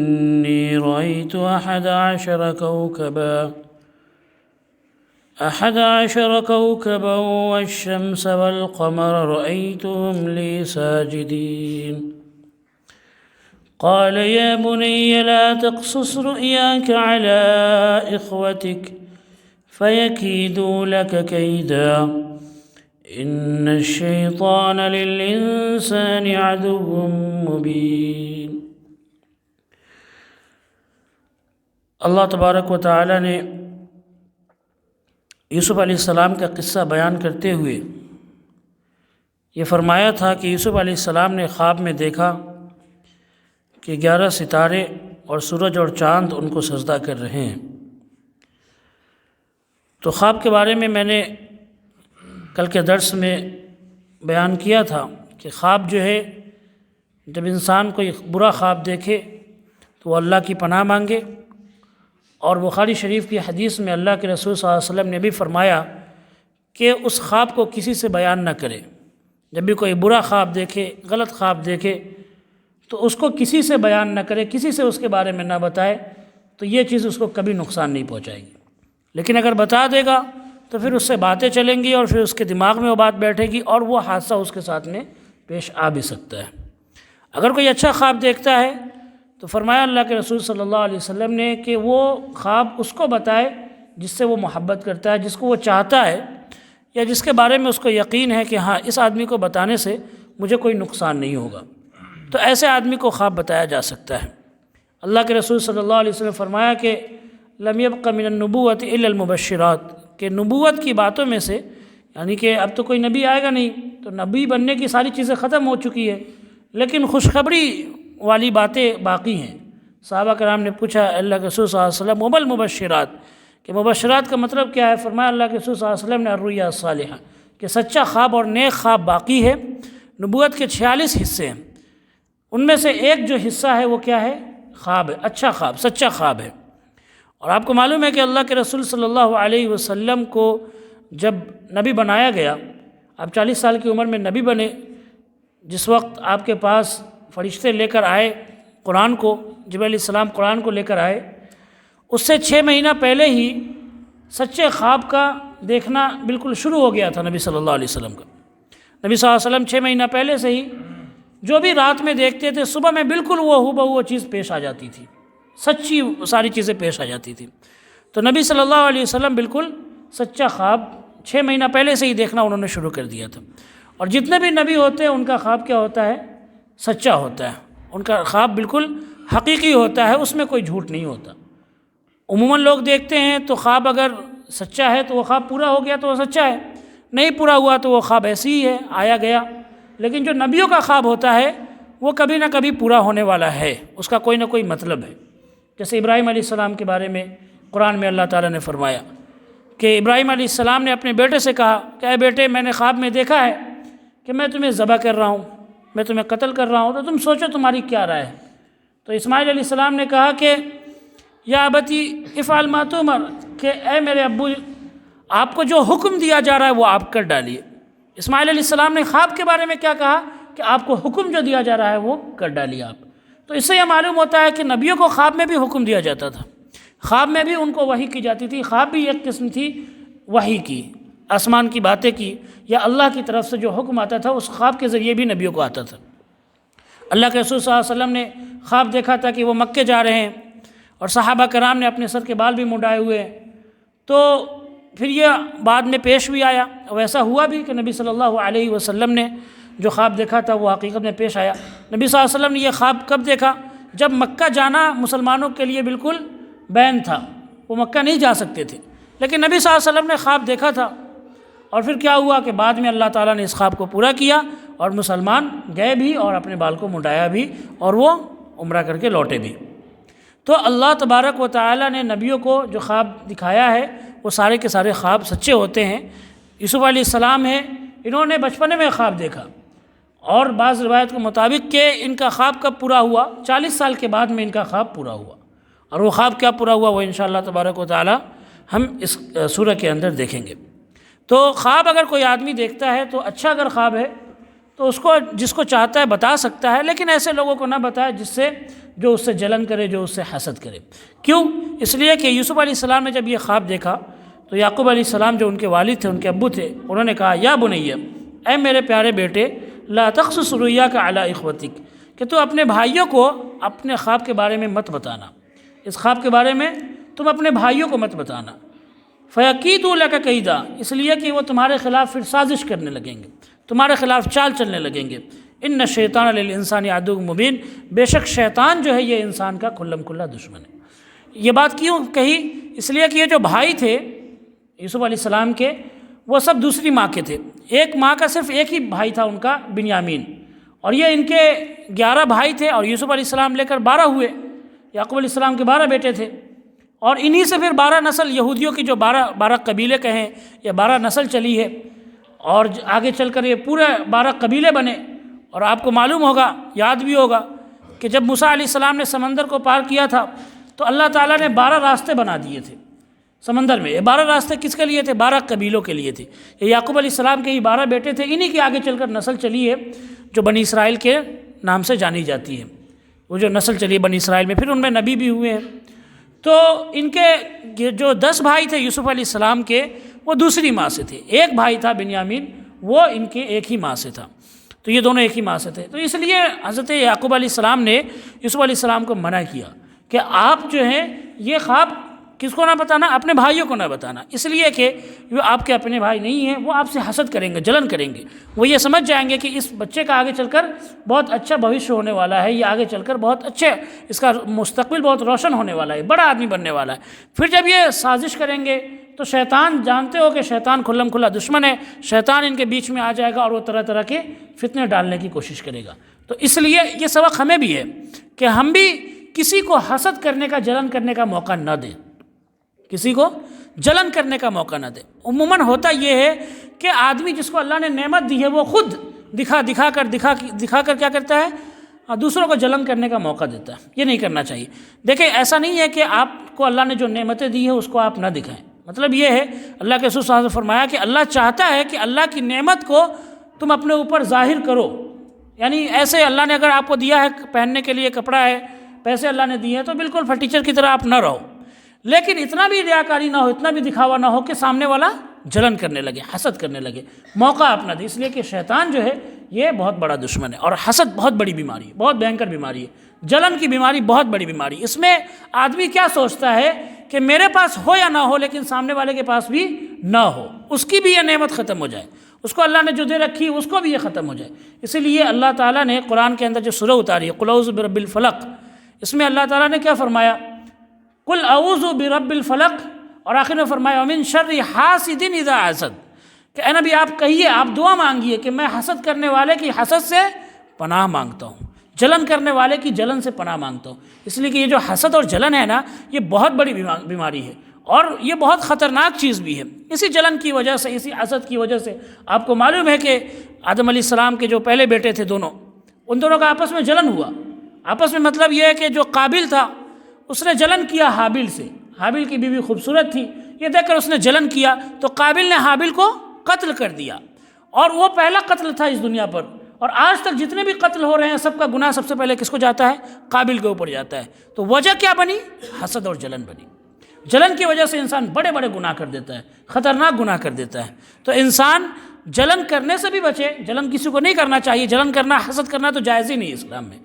إني رأيت أحد عشر كوكبا والشمس والقمر رأيتهم لي ساجدين قال يا بني لا تقصص رؤياك على إخوتك فيكيدوا لك كيدا إن الشيطان للإنسان عدو مبين۔ اللہ تبارک و تعالی نے یوسف علیہ السلام کا قصہ بیان کرتے ہوئے یہ فرمایا تھا کہ یوسف علیہ السلام نے خواب میں دیکھا کہ 11 ستارے اور سورج اور چاند ان کو سجدہ کر رہے ہیں۔ تو خواب کے بارے میں نے کل کے درس میں بیان کیا تھا کہ خواب جو ہے جب انسان کوئی برا خواب دیکھے تو وہ اللہ کی پناہ مانگے، اور بخاری شریف کی حدیث میں اللہ کے رسول صلی اللہ علیہ وسلم نے بھی فرمایا کہ اس خواب کو کسی سے بیان نہ کرے۔ جب بھی کوئی برا خواب دیکھے، غلط خواب دیکھے تو اس کو کسی سے بیان نہ کرے، کسی سے اس کے بارے میں نہ بتائے، تو یہ چیز اس کو کبھی نقصان نہیں پہنچائے گی۔ لیکن اگر بتا دے گا تو پھر اس سے باتیں چلیں گی اور پھر اس کے دماغ میں وہ بات بیٹھے گی اور وہ حادثہ اس کے ساتھ میں پیش آ بھی سکتا ہے۔ اگر کوئی اچھا خواب دیکھتا ہے تو فرمایا اللہ کے رسول صلی اللہ علیہ وسلم نے کہ وہ خواب اس کو بتائے جس سے وہ محبت کرتا ہے، جس کو وہ چاہتا ہے، یا جس کے بارے میں اس کو یقین ہے کہ ہاں اس آدمی کو بتانے سے مجھے کوئی نقصان نہیں ہوگا، تو ایسے آدمی کو خواب بتایا جا سکتا ہے۔ اللہ کے رسول صلی اللہ علیہ وسلم فرمایا کہ لم يبق من النبوۃ الا المبشرات، کہ نبوت کی باتوں میں سے، یعنی کہ اب تو کوئی نبی آئے گا نہیں، تو نبی بننے کی ساری چیزیں ختم ہو چکی ہے، لیکن خوشخبری والی باتیں باقی ہیں۔ صحابہ کرام نے پوچھا اللہ کے رسول صلی اللہ علیہ وسلم وما المبشرات، کہ مبشرات کا مطلب کیا ہے؟ فرمایا اللہ کے رسول صلی اللہ علیہ وسلم نے الرؤیا الصالحہ، کہ سچا خواب اور نیک خواب باقی ہے۔ نبوت کے 46 حصے ہیں، ان میں سے ایک جو حصہ ہے وہ کیا ہے؟ خواب ہے، اچھا خواب، سچا خواب ہے۔ اور آپ کو معلوم ہے کہ اللہ کے رسول صلی اللہ علیہ وسلم کو جب نبی بنایا گیا، آپ 40 سال کی عمر میں نبی بنے، جس وقت آپ کے پاس فرشتے لے کر آئے قرآن کو، جبرائیل علیہ السلام قرآن کو لے کر آئے، اس سے 6 مہینہ پہلے ہی سچے خواب کا دیکھنا بالکل شروع ہو گیا تھا نبی صلی اللہ علیہ وسلم کا۔ نبی صلی اللہ علیہ وسلم 6 مہینہ پہلے سے ہی جو بھی رات میں دیکھتے تھے صبح میں بالکل وہ ہو وہ چیز پیش آ جاتی تھی، سچی ساری چیزیں پیش آ جاتی تھی۔ تو نبی صلی اللہ علیہ وسلم بالکل سچا خواب 6 مہینہ پہلے سے ہی دیکھنا انہوں نے شروع کر دیا تھا۔ اور جتنے بھی نبی ہوتے ہیں ان کا خواب کیا ہوتا ہے؟ سچا ہوتا ہے، ان کا خواب بالکل حقیقی ہوتا ہے، اس میں کوئی جھوٹ نہیں ہوتا۔ عموماً لوگ دیکھتے ہیں تو خواب اگر سچا ہے تو وہ خواب پورا ہو گیا تو وہ سچا ہے، نہیں پورا ہوا تو وہ خواب ایسے ہی ہے، آیا گیا۔ لیکن جو نبیوں کا خواب ہوتا ہے وہ کبھی نہ کبھی پورا ہونے والا ہے، اس کا کوئی نہ کوئی مطلب ہے۔ جیسے ابراہیم علیہ السلام کے بارے میں قرآن میں اللہ تعالیٰ نے فرمایا کہ ابراہیم علیہ السلام نے اپنے بیٹے سے کہا کہ اے بیٹے، میں نے خواب میں دیکھا ہے کہ میں تمہیں ذبح کر رہا ہوں، میں تمہیں قتل کر رہا ہوں، تو تم سوچو تمہاری کیا رائے ہے؟ تو اسماعیل علیہ السلام نے کہا کہ یا ابتی افعل ما تؤمر، کہ اے میرے ابو، آپ کو جو حکم دیا جا رہا ہے وہ آپ کر ڈالیے۔ اسماعیل علیہ السلام نے خواب کے بارے میں کیا کہا کہ آپ کو حکم جو دیا جا رہا ہے وہ کر ڈالیے آپ۔ تو اس سے یہ معلوم ہوتا ہے کہ نبیوں کو خواب میں بھی حکم دیا جاتا تھا، خواب میں بھی ان کو وحی کی جاتی تھی۔ خواب بھی ایک قسم تھی وحی کی، آسمان کی باتیں کی، یا اللہ کی طرف سے جو حکم آتا تھا اس خواب کے ذریعے بھی نبیوں کو آتا تھا۔ اللہ کے رسول صلی اللہ علیہ وسلم نے خواب دیکھا تھا کہ وہ مکے جا رہے ہیں اور صحابہ کرام نے اپنے سر کے بال بھی منڈائے ہوئے ہیں، تو پھر یہ بعد میں پیش بھی آیا، ویسا ہوا بھی کہ نبی صلی اللہ علیہ وسلم نے جو خواب دیکھا تھا وہ حقیقت میں پیش آیا۔ نبی صلی اللہ علیہ وسلم نے یہ خواب کب دیکھا؟ جب مکہ جانا مسلمانوں کے لیے بالکل بین تھا، وہ مکہ نہیں جا سکتے تھے، لیکن نبی صلی اللہ علیہ وسلم نے خواب دیکھا تھا۔ اور پھر کیا ہوا کہ بعد میں اللہ تعالیٰ نے اس خواب کو پورا کیا اور مسلمان گئے بھی اور اپنے بال کو منڈایا بھی اور وہ عمرہ کر کے لوٹے بھی۔ تو اللہ تبارک و تعالیٰ نے نبیوں کو جو خواب دکھایا ہے وہ سارے کے سارے خواب سچے ہوتے ہیں۔ یوسف علیہ السلام ہیں، انہوں نے بچپنے میں خواب دیکھا، اور بعض روایت کے مطابق کہ ان کا خواب کب پورا ہوا؟ 40 سال کے بعد میں ان کا خواب پورا ہوا، اور وہ خواب کیا پورا ہوا وہ انشاءاللہ تبارک و تعالیٰ ہم اس سورہ کے اندر دیکھیں گے۔ تو خواب اگر کوئی آدمی دیکھتا ہے تو اچھا اگر خواب ہے تو اس کو جس کو چاہتا ہے بتا سکتا ہے، لیکن ایسے لوگوں کو نہ بتائے جس سے جو اس سے جلن کرے، جو اس سے حسد کرے۔ کیوں؟ اس لیے کہ یوسف علیہ السلام نے جب یہ خواب دیکھا تو یعقوب علیہ السلام جو ان کے والد تھے، ان کے ابو تھے، انہوں نے کہا یا بنیہ، اے میرے پیارے بیٹے، لا تقصص رؤیاک علی اخوتک، کہ تو اپنے بھائیوں کو اپنے خواب کے بارے میں مت بتانا، اس خواب کے بارے میں تم اپنے بھائیوں کو مت بتانا، فیکیدوا لک کیدا، اس لیے کہ وہ تمہارے خلاف پھر سازش کرنے لگیں گے، تمہارے خلاف چال چلنے لگیں گے۔ ان الشیطان للانسان عدو مبین، بے شک شیطان جو ہے یہ انسان کا کھلم کھلا دشمن ہے۔ یہ بات کیوں کہی؟ اس لیے کہ یہ جو بھائی تھے یوسف علیہ السلام کے، وہ سب دوسری ماں کے تھے، ایک ماں کا صرف ایک ہی بھائی تھا ان کا، بنیامین، اور یہ ان کے 11 بھائی تھے، اور یوسف علیہ السلام لے کر 12 ہوئے، یعقوب علیہ السلام کے 12 بیٹے تھے، اور انہی سے پھر 12 نسل یہودیوں کی جو 12 قبیلے کہیں یا 12 نسل چلی ہے، اور آگے چل کر یہ پورے 12 قبیلے بنے۔ اور آپ کو معلوم ہوگا، یاد بھی ہوگا کہ جب موسیٰ علیہ السلام نے سمندر کو پار کیا تھا تو اللہ تعالیٰ نے 12 راستے بنا دیے تھے سمندر میں۔ یہ 12 راستے کس کے لیے تھے؟ 12 قبیلوں کے لیے تھے۔ یہ یعقوب علیہ السلام کے ہی 12 بیٹے تھے، انہی کی آگے چل کر نسل چلی ہے جو بنی اسرائیل کے نام سے جانی جاتی ہے۔ وہ جو نسل چلی ہے بنی اسرائیل میں، پھر ان میں نبی بھی ہوئے ہیں۔ تو ان کے جو 10 بھائی تھے یوسف علیہ السلام کے، وہ دوسری ماں سے تھے، ایک بھائی تھا بنیامین، وہ ان کے ایک ہی ماں سے تھا، تو یہ دونوں ایک ہی ماں سے تھے۔ تو اس لیے حضرت یعقوب علیہ السلام نے یوسف علیہ السلام کو منع کیا کہ آپ جو ہیں یہ خواب کس کو نہ بتانا؟ اپنے بھائیوں کو نہ بتانا، اس لیے کہ وہ آپ کے اپنے بھائی نہیں ہیں، وہ آپ سے حسد کریں گے، جلن کریں گے، وہ یہ سمجھ جائیں گے کہ اس بچے کا آگے چل کر بہت اچھا بھوشیہ ہونے والا ہے، یہ آگے چل کر بہت اچھے، اس کا مستقبل بہت روشن ہونے والا ہے، بڑا آدمی بننے والا ہے۔ پھر جب یہ سازش کریں گے تو شیطان، جانتے ہو کہ شیطان کھلم کھلا دشمن ہے، شیطان ان کے بیچ میں آ جائے گا اور وہ طرح طرح کے فتنے ڈالنے کی کوشش کرے گا۔ تو اس لیے یہ سبق ہمیں بھی ہے کہ ہم بھی کسی کو حسد کرنے کا، جلن کرنے کا موقع نہ دیں، کسی کو جلن کرنے کا موقع نہ دیں۔ عموماً ہوتا یہ ہے کہ آدمی جس کو اللہ نے نعمت دی ہے وہ خود دکھا کر کیا کرتا ہے؟ دوسروں کو جلن کرنے کا موقع دیتا ہے۔ یہ نہیں کرنا چاہیے۔ دیکھیں، ایسا نہیں ہے کہ آپ کو اللہ نے جو نعمتیں دی ہیں اس کو آپ نہ دکھائیں، مطلب یہ ہے اللہ کے رسول صلی اللہ علیہ وسلم نے فرمایا کہ اللہ چاہتا ہے کہ اللہ کی نعمت کو تم اپنے اوپر ظاہر کرو، یعنی ایسے اللہ نے اگر آپ کو دیا ہے پہننے کے لیے کپڑا ہے، پیسے اللہ نے دیے ہیں، تو بالکل فرٹیچر کی طرح آپ نہ رہو، لیکن اتنا بھی ریاکاری نہ ہو، اتنا بھی دکھاوا نہ ہو کہ سامنے والا جلن کرنے لگے، حسد کرنے لگے، موقع آپ نہ دے۔ اس لیے کہ شیطان جو ہے یہ بہت بڑا دشمن ہے، اور حسد بہت بڑی بیماری ہے، بہت بھینکر بیماری ہے، جلن کی بیماری بہت بڑی بیماری۔ اس میں آدمی کیا سوچتا ہے کہ میرے پاس ہو یا نہ ہو، لیکن سامنے والے کے پاس بھی نہ ہو، اس کی بھی یہ نعمت ختم ہو جائے، اس کو اللہ نے جو دے رکھی اس کو بھی یہ ختم ہو جائے۔ اسی لیے اللہ تعالیٰ نے قرآن کے اندر جو سورہ اتاری ہے قل اعوذ برب الفلق، اس میں اللہ تعالیٰ نے کیا فرمایا؟ قل اعوذ برب الفلق، اور آخر میں فرمایا ومن شر حاسد اذا حسد، کہ اے نبی آپ کہیے، آپ دعا مانگیے کہ میں حسد کرنے والے کی حسد سے پناہ مانگتا ہوں، جلن کرنے والے کی جلن سے پناہ مانگتا ہوں۔ اس لیے کہ یہ جو حسد اور جلن ہے نا، یہ بہت بڑی بیماری ہے، اور یہ بہت خطرناک چیز بھی ہے۔ اسی جلن کی وجہ سے، اسی حسد کی وجہ سے آپ کو معلوم ہے کہ آدم علیہ السلام کے جو پہلے بیٹے تھے دونوں، ان دونوں کا آپس میں جلن ہوا۔ آپس میں مطلب یہ ہے کہ جو قابل تھا اس نے جلن کیا حابیل سے، حابیل کی بیوی خوبصورت تھی، یہ دیکھ کر اس نے جلن کیا، تو قابل نے حابیل کو قتل کر دیا، اور وہ پہلا قتل تھا اس دنیا پر۔ اور آج تک جتنے بھی قتل ہو رہے ہیں سب کا گناہ سب سے پہلے کس کو جاتا ہے؟ قابل کے اوپر جاتا ہے۔ تو وجہ کیا بنی؟ حسد اور جلن بنی۔ جلن کی وجہ سے انسان بڑے بڑے گناہ کر دیتا ہے، خطرناک گناہ کر دیتا ہے۔ تو انسان جلن کرنے سے بھی بچے، جلن کسی کو نہیں کرنا چاہیے، جلن کرنا، حسد کرنا تو جائز ہی نہیں اسلام میں۔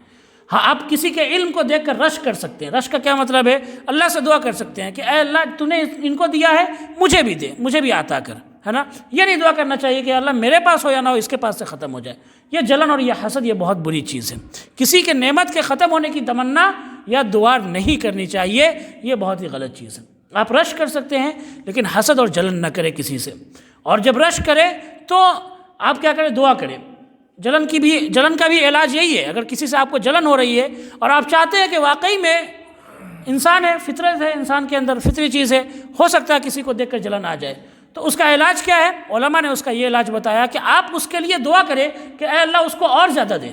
ہاں، آپ کسی کے علم کو دیکھ کر رشک کر سکتے ہیں۔ رشک کا کیا مطلب ہے؟ اللہ سے دعا کر سکتے ہیں کہ اے اللہ تو نے ان کو دیا ہے، مجھے بھی دے، مجھے بھی عطا کر، ہے نا۔ یہ نہیں دعا کرنا چاہیے کہ اللہ میرے پاس ہو یا نہ ہو، اس کے پاس سے ختم ہو جائے۔ یہ جلن اور یہ حسد یہ بہت بری چیز ہے۔ کسی کے نعمت کے ختم ہونے کی تمنا یا دعا نہیں کرنی چاہیے، یہ بہت ہی غلط چیز ہے۔ آپ رشک کر سکتے ہیں لیکن حسد اور جلن نہ کرے کسی سے، اور جب رشک کرے تو آپ کیا کریں؟ دعا کریں۔ جلن کا بھی علاج یہی ہے، اگر کسی سے آپ کو جلن ہو رہی ہے اور آپ چاہتے ہیں کہ واقعی میں انسان ہے، فطرت ہے، انسان کے اندر فطری چیز ہے، ہو سکتا ہے کسی کو دیکھ کر جلن آ جائے، تو اس کا علاج کیا ہے؟ علماء نے اس کا یہ علاج بتایا کہ آپ اس کے لیے دعا کریں کہ اے اللہ اس کو اور زیادہ دے،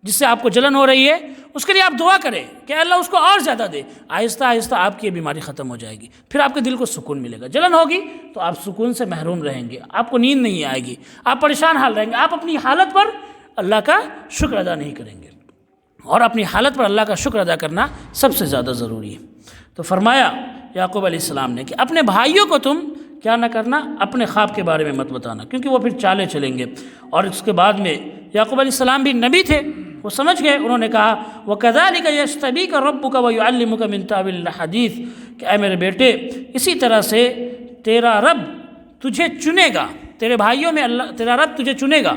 جس سے آپ کو جلن ہو رہی ہے اس کے لیے آپ دعا کریں کہ اے اللہ اس کو اور زیادہ دے۔ آہستہ آہستہ آپ کی یہ بیماری ختم ہو جائے گی، پھر آپ کے دل کو سکون ملے گا۔ جلن ہوگی تو آپ سکون سے محروم رہیں گے، آپ کو نیند نہیں آئے گی، آپ پریشان حال رہیں گے، آپ اپنی حالت پر اللہ کا شکر ادا نہیں کریں گے۔ اور اپنی حالت پر اللہ کا شکر ادا کرنا سب سے زیادہ ضروری ہے۔ تو فرمایا یعقوب علیہ السلام نے کہ اپنے بھائیوں کو تم کیا نہ کرنا، اپنے خواب کے بارے میں مت بتانا، کیونکہ وہ پھر چالے چلیں گے۔ اور اس کے بعد میں یعقوب علیہ السلام بھی نبی تھے، وہ سمجھ گئے، انہوں نے کہا وَكَذَلِكَ يَجْتَبِيكَ رَبُّكَ وَيُعَلِّمُكَ مِن تَأْوِيلِ الْأَحَادِيثِ، کہ اے میرے بیٹے اسی طرح سے تیرا رب تجھے چنے گا، تیرے بھائیوں میں تیرا رب تجھے چنے گا۔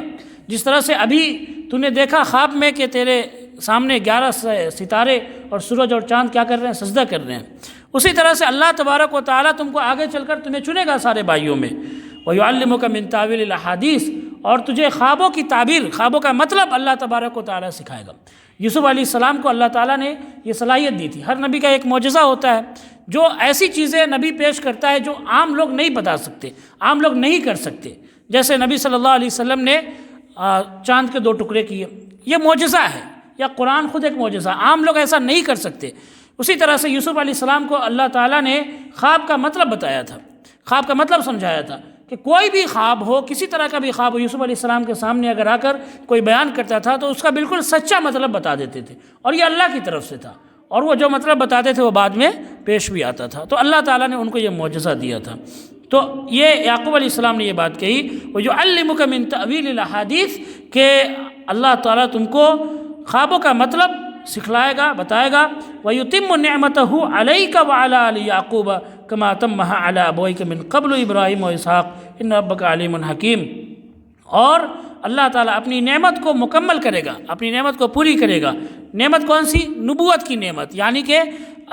جس طرح سے ابھی تو نے دیکھا خواب میں کہ تیرے سامنے 11 ستارے اور سورج اور چاند کیا کر رہے ہیں، سجدہ کر رہے ہیں، اسی طرح سے اللہ تبارک و تعالیٰ تم کو آگے چل کر تمہیں چنے گا سارے بھائیوں میں۔ وَيُعَلِّمُكَ مِن تَأْوِيلِ الْأَحَادِيثِ، اور تجھے خوابوں کی تعبیر، خوابوں کا مطلب اللہ تبارک و تعالیٰ سکھائے گا۔ یوسف علیہ السلام کو اللہ تعالیٰ نے یہ صلاحیت دی تھی۔ ہر نبی کا ایک معجزہ ہوتا ہے، جو ایسی چیزیں نبی پیش کرتا ہے جو عام لوگ نہیں بتا سکتے، عام لوگ نہیں کر سکتے۔ جیسے نبی صلی اللہ علیہ وسلم نے چاند کے 2 ٹکڑے کیے، یہ معجزہ ہے، یا قرآن خود ایک معجزہ، عام لوگ ایسا نہیں کر سکتے۔ اسی طرح سے یوسف علیہ السلام کو اللہ تعالیٰ نے خواب کا مطلب بتایا تھا، خواب کا مطلب سمجھایا تھا کہ کوئی بھی خواب ہو، کسی طرح کا بھی خواب ہو، یوسف علیہ السلام کے سامنے اگر آ کر کوئی بیان کرتا تھا تو اس کا بالکل سچا مطلب بتا دیتے تھے، اور یہ اللہ کی طرف سے تھا، اور وہ جو مطلب بتاتے تھے وہ بعد میں پیش بھی آتا تھا۔ تو اللہ تعالیٰ نے ان کو یہ معجزہ دیا تھا۔ تو یہ یعقوب علیہ السلام نے یہ بات کہی وَيُعَلِّمُكَ مِن تَأْوِيلِ الْأَحَادِيثِ، کہ اللہ تعالیٰ تم کو خوابوں کا مطلب سکھلائے گا، بتائے گا۔ وَيُتِمُّ نِعْمَتَهُ عَلَيْكَ وَعَلَىٰ آلِ يَعْقُوبَ كَمَا أَتَمَّهَا عَلَىٰ أَبَوَيْكَ مِن قَبْلُ إِبْرَاهِيمَ وإسحاق إِنَّ رَبَّكَ عَلِيمٌ حَكِيمٌ، اور اللہ تعالیٰ اپنی نعمت کو مکمل کرے گا، اپنی نعمت کو پوری کرے گا۔ نعمت کون سی؟ نبوت کی نعمت، یعنی کہ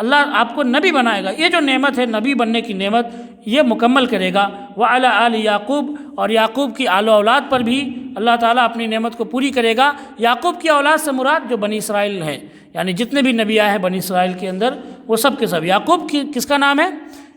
اللہ آپ کو نبی بنائے گا۔ یہ جو نعمت ہے نبی بننے کی نعمت، یہ مکمل کرے گا۔ وعلی آل یعقوب، اور یعقوب کی آل و اولاد پر بھی اللہ تعالیٰ اپنی نعمت کو پوری کرے گا۔ یعقوب کی اولاد سے مراد جو بنی اسرائیل ہیں، یعنی جتنے بھی نبی آئے ہیں بنی اسرائیل کے اندر، وہ سب کے سب۔ یعقوب کی کس کا نام ہے؟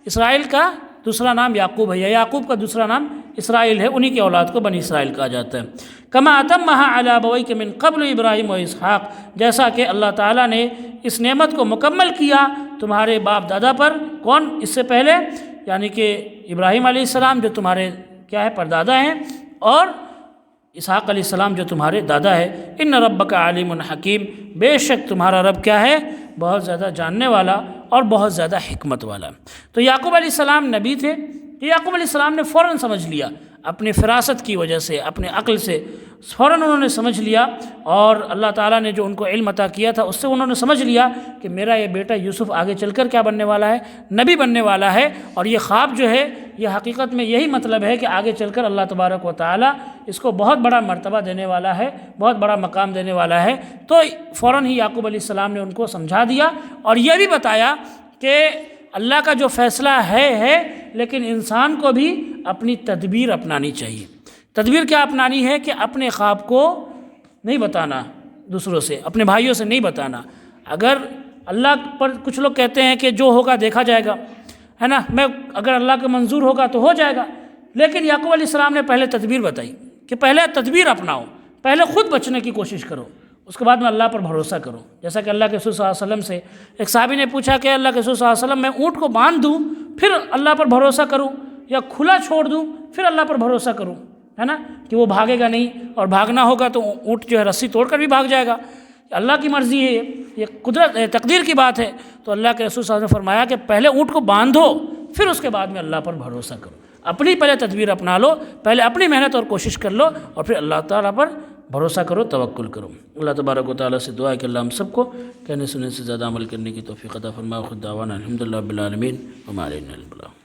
اسرائیل کا دوسرا نام یعقوب ہے، یا یعقوب کا دوسرا نام اسرائیل ہے، انہی کی اولاد کو بنی اسرائیل کہا جاتا ہے۔ کما اتمها علی ابویک من قبل ابراہیم و اسحاق، جیسا کہ اللہ تعالیٰ نے اس نعمت کو مکمل کیا تمہارے باپ دادا پر۔ کون؟ اس سے پہلے، یعنی کہ ابراہیم علیہ السلام جو تمہارے کیا ہے پردادا ہیں، اور اسحاق علیہ السلام جو تمہارے دادا ہے۔ ان ربک علیم حکیم، بے شک تمہارا رب کیا ہے؟ بہت زیادہ جاننے والا اور بہت زیادہ حکمت والا۔ تو یعقوب علیہ السلام نبی تھے، یعقوب علیہ السلام نے فوراً سمجھ لیا، اپنی فراست کی وجہ سے، اپنے عقل سے فوراً انہوں نے سمجھ لیا، اور اللہ تعالیٰ نے جو ان کو علم عطا کیا تھا اس سے انہوں نے سمجھ لیا کہ میرا یہ بیٹا یوسف آگے چل کر کیا بننے والا ہے؟ نبی بننے والا ہے۔ اور یہ خواب جو ہے یہ حقیقت میں یہی مطلب ہے کہ آگے چل کر اللہ تبارک و تعالیٰ اس کو بہت بڑا مرتبہ دینے والا ہے، بہت بڑا مقام دینے والا ہے۔ تو فوراً ہی یعقوب علیہ السلام نے ان کو سمجھا دیا، اور یہ بھی بتایا کہ اللہ کا جو فیصلہ ہے، لیکن انسان کو بھی اپنی تدبیر اپنانی چاہیے۔ تدبیر کیا اپنانی ہے؟ کہ اپنے خواب کو نہیں بتانا دوسروں سے، اپنے بھائیوں سے نہیں بتانا۔ اگر اللہ پر کچھ لوگ کہتے ہیں کہ جو ہوگا دیکھا جائے گا، ہے نا، اگر اللہ کا منظور ہوگا تو ہو جائے گا، لیکن یعقوب علیہ السلام نے پہلے تدبیر بتائی کہ پہلے تدبیر اپناؤ، پہلے خود بچنے کی کوشش کرو، اس کے بعد میں اللہ پر بھروسہ کرو۔ جیسا کہ اللہ کے رسول صلی اللہ علیہ وسلم سے ایک صحابی نے پوچھا کہ اللہ کے رسول صلی اللہ علیہ وسلم میں اونٹ کو باندھ دوں پھر اللہ پر بھروسہ کروں، یا کھلا چھوڑ دوں پھر اللہ پر بھروسہ کروں، ہے نا، کہ وہ بھاگے گا نہیں، اور بھاگنا ہوگا تو اونٹ جو ہے رسی توڑ کر بھی بھاگ جائے گا، اللہ کی مرضی ہے، یہ قدرت تقدیر کی بات ہے۔ تو اللہ کے رسول صلی اللہ علیہ وسلم نے فرمایا کہ پہلے اونٹ کو باندھو پھر اس کے بعد میں اللہ پر بھروسہ کرو، اپنی پہلے تدبیر اپنا لو، پہلے اپنی محنت اور کوشش کر لو، اور پھر اللہ تعالیٰ پر بھروسہ کرو، توکل کرو۔ اللہ تبارک و تعالیٰ سے دعا ہے کہ اللہ ہم سب کو کہنے سننے سے زیادہ عمل کرنے کی توفیق عطا فرمائے۔ خود دعوانا الحمدللہ رب العالمین وما علینا الا البلاغ۔